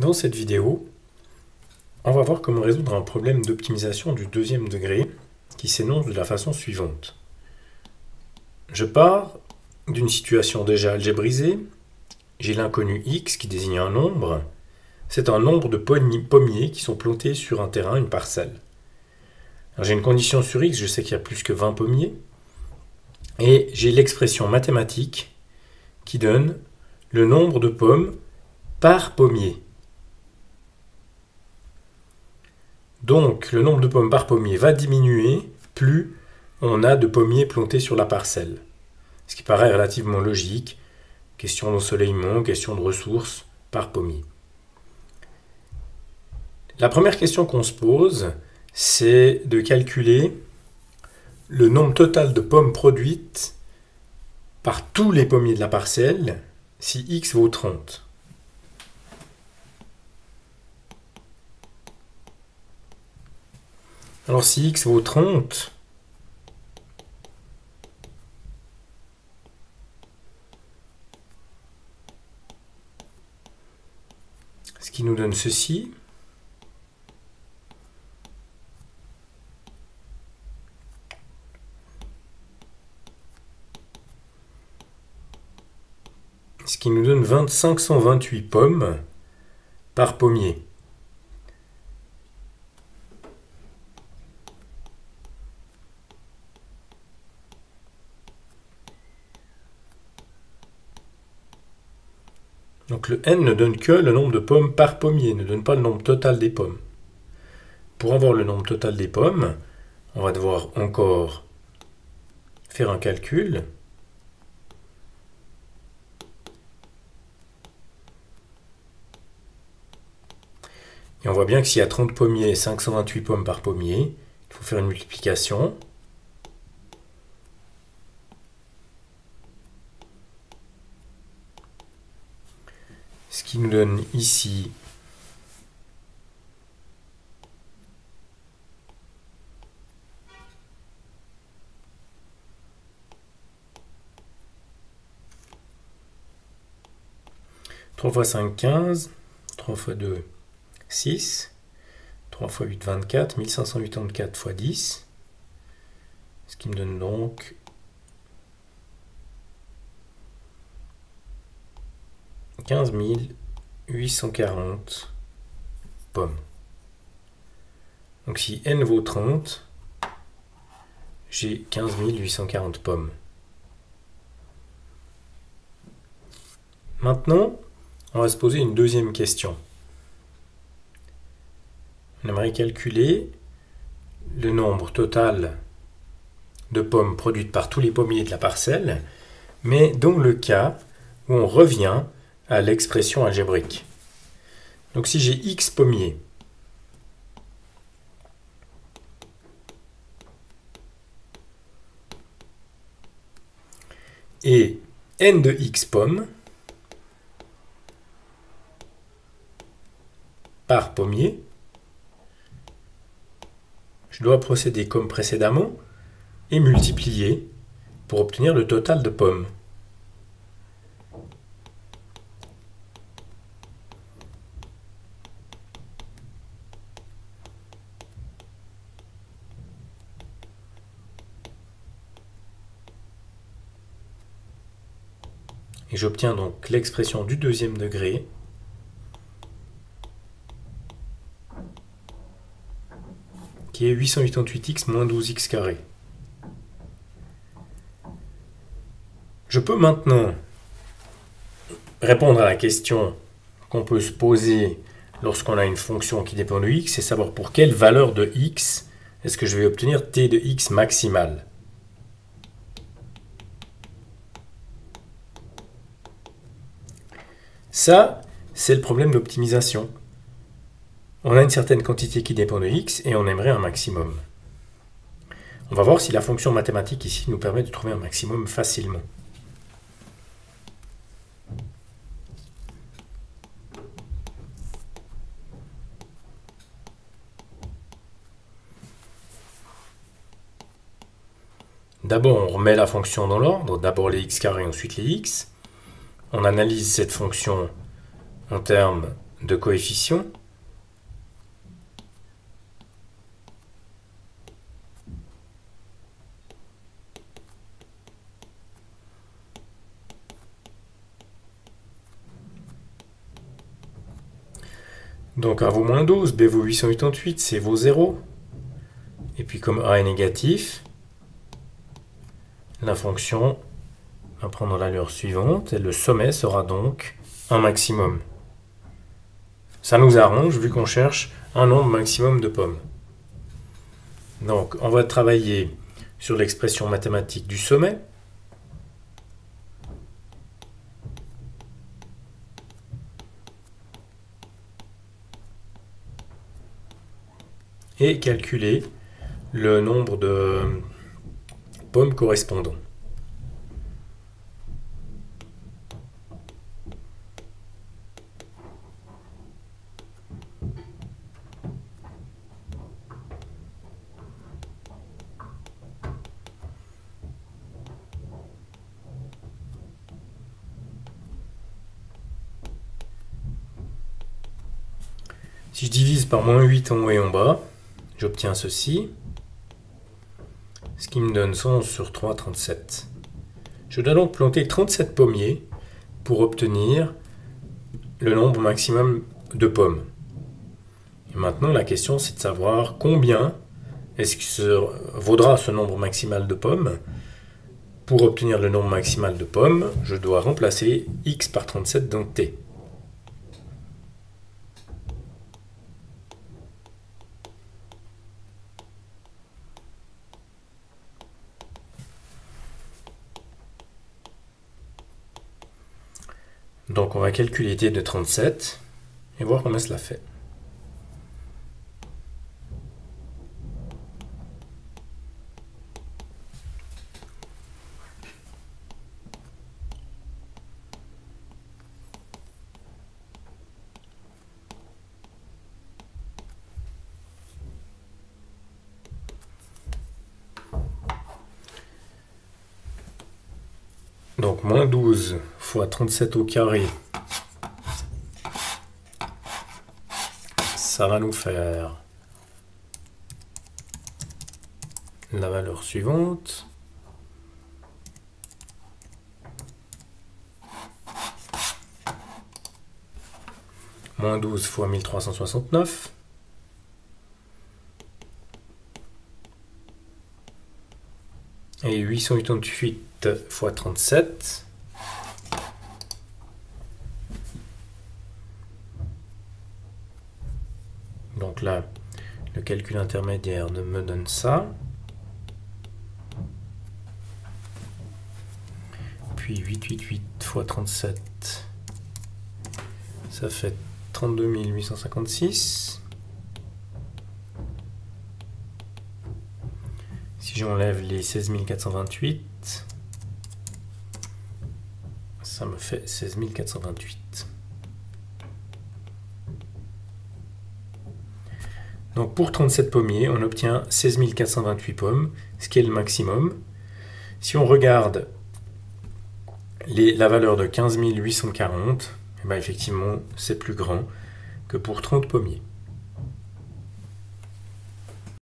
Dans cette vidéo, on va voir comment résoudre un problème d'optimisation du deuxième degré qui s'énonce de la façon suivante. Je pars d'une situation déjà algébrisée. J'ai l'inconnu x qui désigne un nombre. C'est un nombre de pommiers qui sont plantés sur un terrain, une parcelle. J'ai une condition sur x, je sais qu'il y a plus que 20 pommiers. Et j'ai l'expression mathématique qui donne le nombre de pommes par pommier. Donc, le nombre de pommes par pommier va diminuer plus on a de pommiers plantés sur la parcelle. Ce qui paraît relativement logique. Question d'ensoleillement, question de ressources par pommier. La première question qu'on se pose, c'est de calculer le nombre total de pommes produites par tous les pommiers de la parcelle si x vaut 30. Alors si x vaut 30, ce qui nous donne ceci. Ce qui nous donne 2528 pommes par pommier. Donc le n ne donne que le nombre de pommes par pommier, ne donne pas le nombre total des pommes. Pour avoir le nombre total des pommes, on va devoir encore faire un calcul. Et on voit bien que s'il y a 30 pommiers et 528 pommes par pommier, il faut faire une multiplication. Ce qui nous donne ici trois fois 5, 15, 3 fois 2, 6, 3 fois 8, 24, 1584 fois 10, ce qui me donne donc 15 840 pommes. Donc si n vaut 30, j'ai 15 840 pommes. Maintenant, on va se poser une deuxième question. On aimerait calculer le nombre total de pommes produites par tous les pommiers de la parcelle, mais dans le cas où on revient à l'expression algébrique. Donc si j'ai x pommiers, et n de x pommes par pommier, je dois procéder comme précédemment et multiplier pour obtenir le total de pommes. Et j'obtiens donc l'expression du deuxième degré qui est 888x moins 12x carré. Je peux maintenant répondre à la question qu'on peut se poser lorsqu'on a une fonction qui dépend de x, c'est savoir pour quelle valeur de x est-ce que je vais obtenir t de x maximale. Ça, c'est le problème d'optimisation. On a une certaine quantité qui dépend de x et on aimerait un maximum. On va voir si la fonction mathématique ici nous permet de trouver un maximum facilement. D'abord, on remet la fonction dans l'ordre, d'abord les x carrés, ensuite les x. On analyse cette fonction en termes de coefficients. Donc A vaut moins 12, B vaut 888, C vaut 0. Et puis comme A est négatif, la fonction va prendre l'allure suivante et le sommet sera donc un maximum. Ça nous arrange vu qu'on cherche un nombre maximum de pommes. Donc on va travailler sur l'expression mathématique du sommet. Et calculer le nombre de pommes correspondant. Si je divise par moins 8 en haut et en bas, j'obtiens ceci, ce qui me donne 111 sur 3, 37. Je dois donc planter 37 pommiers pour obtenir le nombre maximum de pommes. Et maintenant, la question, c'est de savoir combien est-ce que vaudra ce nombre maximal de pommes. Pour obtenir le nombre maximal de pommes, je dois remplacer x par 37 dans t. Donc on va calculer t de 37 et voir combien cela fait. Donc moins 12 fois 37 au carré, ça va nous faire la valeur suivante. Moins 12 fois 1369. Et 888 fois 37. Donc là, le calcul intermédiaire me donne ça. Puis 888 fois 37, ça fait 32 856. Si j'enlève les 16 428, ça me fait 16 428. Donc pour 37 pommiers, on obtient 16 428 pommes, ce qui est le maximum. Si on regarde la valeur de 15 840, eh bien effectivement, c'est plus grand que pour 30 pommiers.